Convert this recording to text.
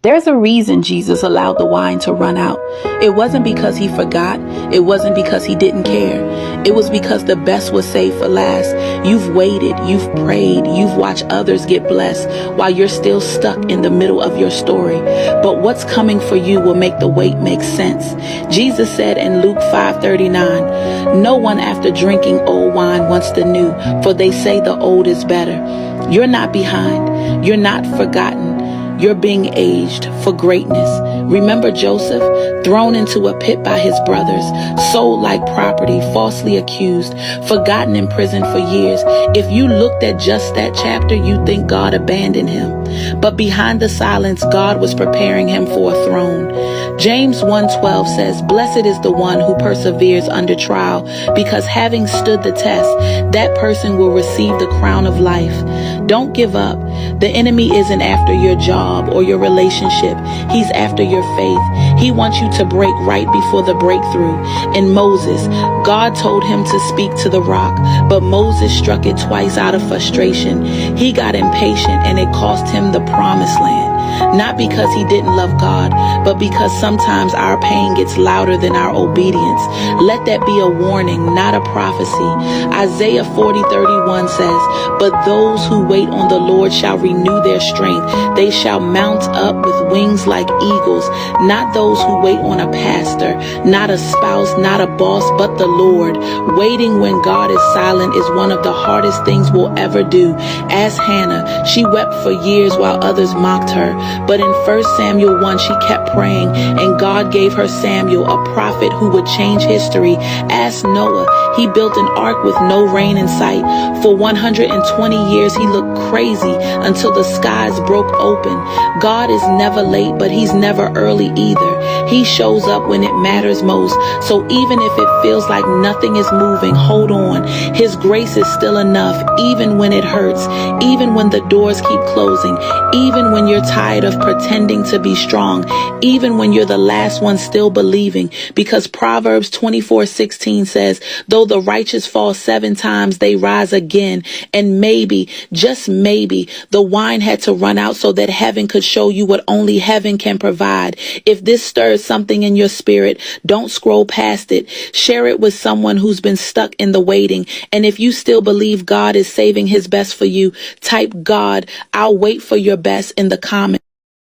There's a reason Jesus allowed the wine to run out. It wasn't because he forgot. It wasn't because he didn't care. It was because the best was saved for last. You've waited, you've prayed, you've watched others get blessed while you're still stuck in the middle of your story. But what's coming for you will make the wait make sense. Jesus said in Luke 5:39, "No one after drinking old wine wants the new, for they say the old is better." You're not behind. You're not forgotten. You're being aged for greatness. Remember Joseph, thrown into a pit by his brothers, sold like property, falsely accused, forgotten in prison for years. If you looked at just that chapter, you'd think God abandoned him. But behind the silence, God was preparing him for a throne. James 1:12 says, "Blessed is the one who perseveres under trial, because having stood the test, that person will receive the crown of life." Don't give up. The enemy isn't after your job or your relationship. He's after your faith. He wants you to break right before the breakthrough. In Moses, God told him to speak to the rock, but Moses struck it twice out of frustration. He got impatient and it cost him the promised land. Not because he didn't love God, but because sometimes our pain gets louder than our obedience. Let that be a warning, not a prophecy. Isaiah 40:31 says, "But those who wait on the Lord shall renew their strength. They shall mount up with wings like eagles." Not those who wait on a pastor, not a spouse, not a boss, but the Lord. Waiting when God is silent is one of the hardest things we'll ever do. Ask Hannah. She wept for years while others mocked her. But in 1 Samuel 1, she kept praying, and God gave her Samuel, a prophet who would change history. Ask Noah. He built an ark with no rain in sight. For 120 years, he looked crazy until the skies broke open. God is never late, but he's never early either. He shows up when it matters most. So even if it feels like nothing is moving, hold on. His grace is still enough, even when it hurts, even when the doors keep closing, even when you're tired of pretending to be strong, even when you're the last one still believing. Because Proverbs 24:16 says, "Though the righteous fall 7 times, they rise again." And maybe, just maybe, the wine had to run out so that heaven could show you what only heaven can provide. If this stirs something in your spirit, don't scroll past it. Share it with someone who's been stuck in the waiting. And if you still believe God is saving his best for you, type "God, I'll wait for your best" in the comments.